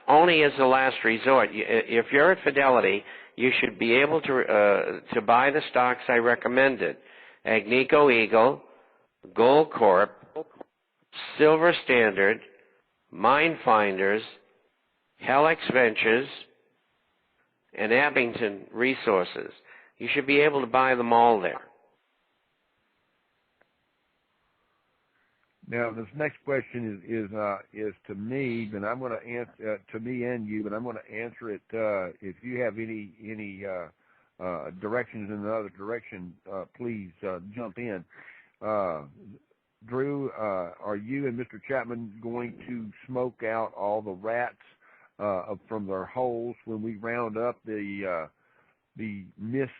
only as a last resort. If you're at Fidelity, you should be able to buy the stocks I recommended: Agnico Eagle, Gold Corp, Silver Standard, Minefinders, Helix Ventures, and Abington Resources. You should be able to buy them all there. Now, this next question is to me, but I'm going to answer to me and you, but I'm going to answer it. If you have any directions in another direction, please jump in. Drew, are you and Mr. Chapman going to smoke out all the rats from their holes when we round up the miscreants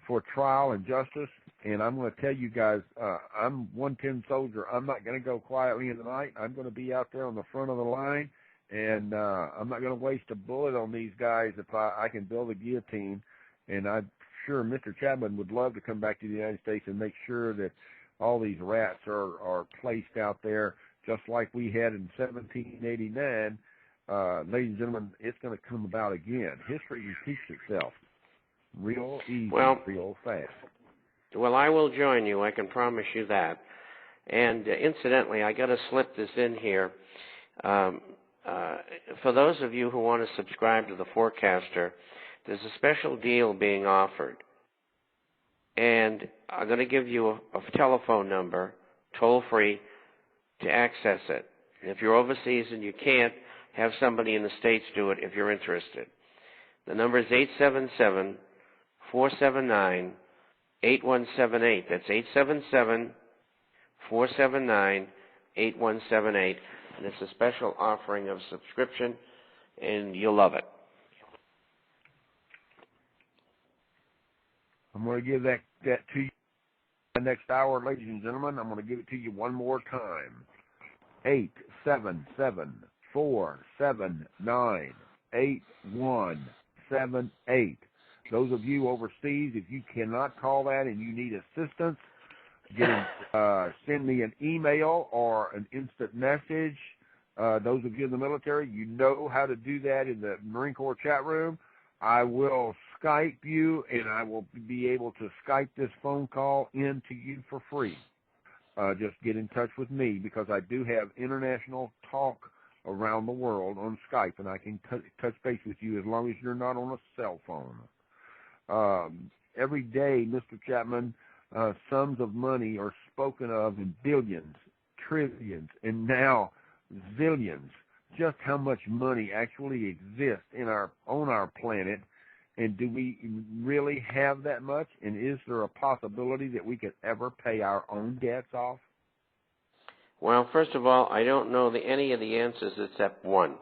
for trial and justice? And I'm going to tell you guys, I'm 110 soldier. I'm not going to go quietly in the night. I'm going to be out there on the front of the line, and I'm not going to waste a bullet on these guys if I can build a guillotine. And I'm sure Mr. Chapman would love to come back to the United States and make sure that all these rats are placed out there just like we had in 1789. Ladies and gentlemen, it's going to come about again. History repeats itself real easy, real fast. Well, I will join you. I can promise you that. And incidentally, I got to slip this in here. For those of you who want to subscribe to the Forecaster, there's a special deal being offered. And I'm going to give you a telephone number, toll-free, to access it. And if you're overseas and you can't, have somebody in the States do it if you're interested. The number is 877-479-8178. That's 877-479-8178. And it's a special offering of subscription, and you'll love it. I'm going to give that to you the next hour, ladies and gentlemen. I'm going to give it to you one more time. 877-479-8178. Those of you overseas, if you cannot call that and you need assistance, send me an email or an instant message. Those of you in the military, you know how to do that in the Marine Corps chat room. I will Skype you, and I will be able to Skype this phone call into you for free. Just get in touch with me, because I do have international talk around the world on Skype, and I can touch base with you as long as you're not on a cell phone. Every day, Mr. Chapman, sums of money are spoken of in billions, trillions, and now zillions. Just how much money actually exists on our planet, and do we really have that much? And is there a possibility that we could ever pay our own debts off? Well, first of all, I don't know any of the answers except one,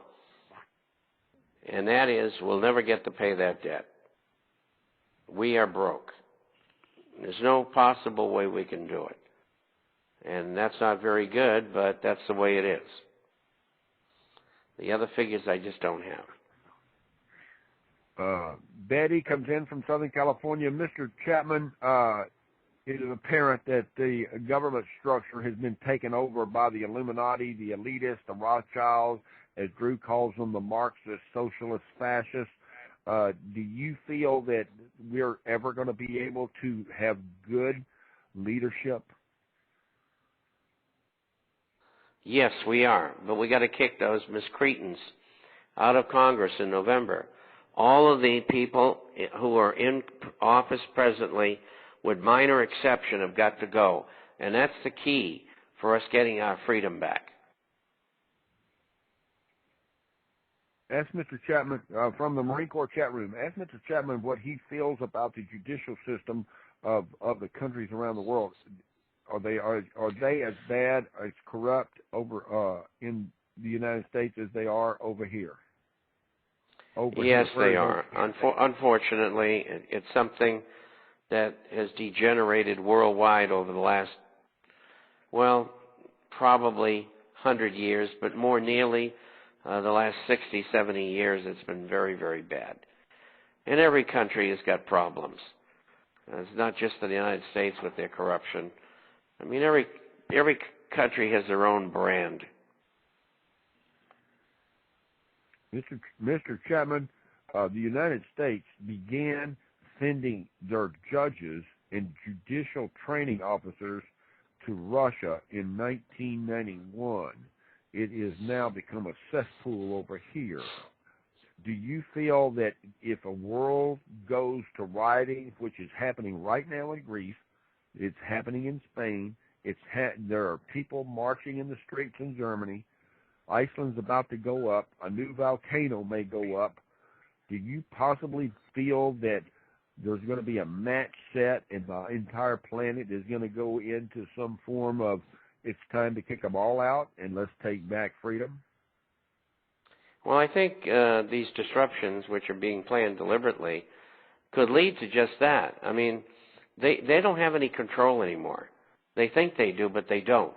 and that is we'll never get to pay that debt. We are broke. There's no possible way we can do it. And that's not very good, but that's the way it is. The other figures I just don't have. Betty comes in from Southern California. Mr. Chapman, it is apparent that the government structure has been taken over by the Illuminati, the elitists, the Rothschilds, as Drew calls them, the Marxist, socialist, fascists. Do you feel that we're ever going to be able to have good leadership? Yes, we are, but we got to kick those miscreants out of Congress in November. All of the people who are in office presently, with minor exception, have got to go, and that's the key for us getting our freedom back. Ask Mr. Chapman from the Marine Corps chat room. Ask Mr. Chapman what he feels about the judicial system of the countries around the world. Are they as bad, as corrupt over in the United States as they are over here? Yes, they are. Unfortunately, it's something that has degenerated worldwide over the last, probably 100 years, but more nearly the last 60, 70 years, it's been very, very bad. And every country has got problems. It's not just the United States with their corruption. I mean, every country has their own brand. Mr. Chapman, the United States began sending their judges and judicial training officers to Russia in 1991. It has now become a cesspool over here. Do you feel that if a world goes to rioting, which is happening right now in Greece, it's happening in Spain, there are people marching in the streets in Germany, Iceland's about to go up, a new volcano may go up, do you possibly feel that there's going to be a match set and the entire planet is going to go into some form of it's time to kick them all out and let's take back freedom? Well, I think these disruptions, which are being planned deliberately, could lead to just that. I mean, they don't have any control anymore. They think they do, but they don't.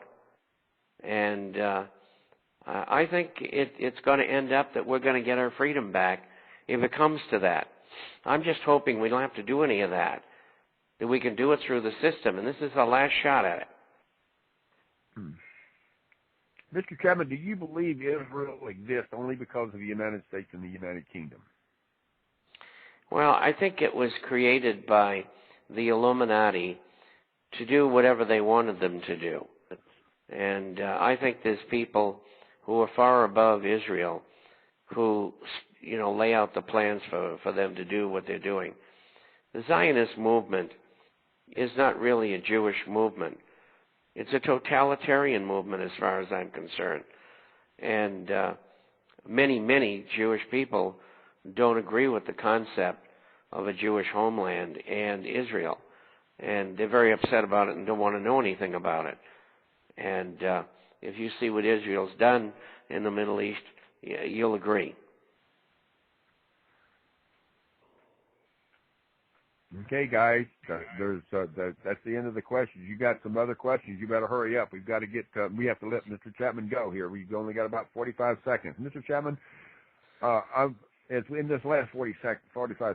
And I think it's going to end up that we're going to get our freedom back if it comes to that. I'm just hoping we don't have to do any of that we can do it through the system, and this is the last shot at it. Mr. Chapman, do you believe Israel exists only because of the United States and the United Kingdom? Well, I think it was created by the Illuminati to do whatever they wanted them to do. And I think there's people who are far above Israel who, lay out the plans for them to do what they're doing. The Zionist movement is not really a Jewish movement. It's a totalitarian movement as far as I'm concerned. And many, many Jewish people don't agree with the concept of a Jewish homeland and Israel. And they're very upset about it and don't want to know anything about it. And if you see what Israel's done in the Middle East, you'll agree. Okay, guys, that's the end of the questions. You got some other questions? You better hurry up. We've got to we have to let Mr. Chapman go here. We've only got about 45 seconds. Mr. Chapman, in this last 45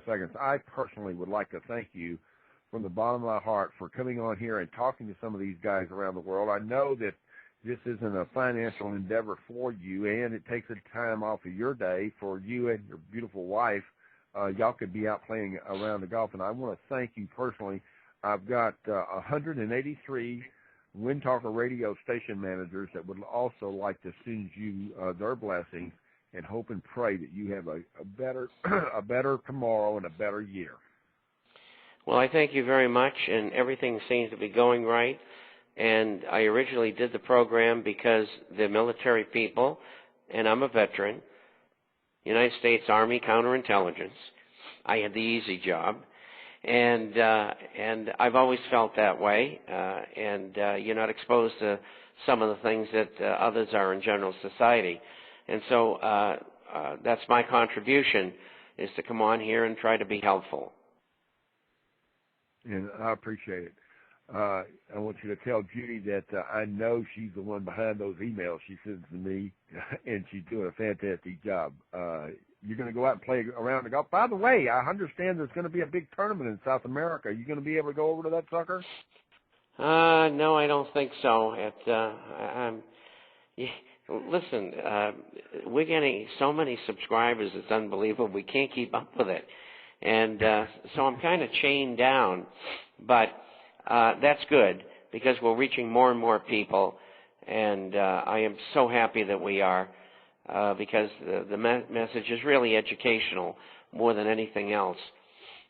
seconds, I personally would like to thank you from the bottom of my heart for coming on here and talking to some of these guys around the world. I know that this isn't a financial endeavor for you, and it takes a time off of your day for you and your beautiful wife. Y'all could be out playing around the golf, and I want to thank you personally. I've got 183 Wind Talker radio station managers that would also like to send you their blessings and hope and pray that you have a better a better tomorrow and a better year. Well, I thank you very much, and everything seems to be going right. And I originally did the program because they're military people, and I'm a veteran. United States Army counterintelligence. I had the easy job, and I've always felt that way. You're not exposed to some of the things that others are in general society, and so that's my contribution, is to come on here and try to be helpful. And I appreciate it. I want you to tell Judy that I know she's the one behind those emails she sends to me, and she's doing a fantastic job. You're going to go out and play around the golf. By the way, I understand there's going to be a big tournament in South America. Are you going to be able to go over to that sucker? No, I don't think so. Listen, we're getting so many subscribers, it's unbelievable. We can't keep up with it. And so I'm kind of chained down. But that's good, because we're reaching more and more people, and I am so happy that we are, because the message is really educational more than anything else.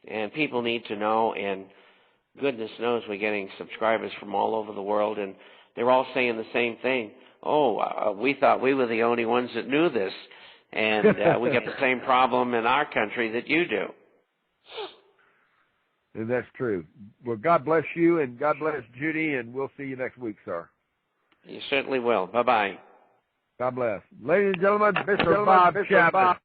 And people need to know, and goodness knows we're getting subscribers from all over the world, and they're all saying the same thing. We thought we were the only ones that knew this, and we got the same problem in our country that you do. And that's true. Well, God bless you, and God bless Judy, and we'll see you next week, sir. You certainly will. Bye-bye. God bless. Ladies and gentlemen, Mr. Bob Chapman.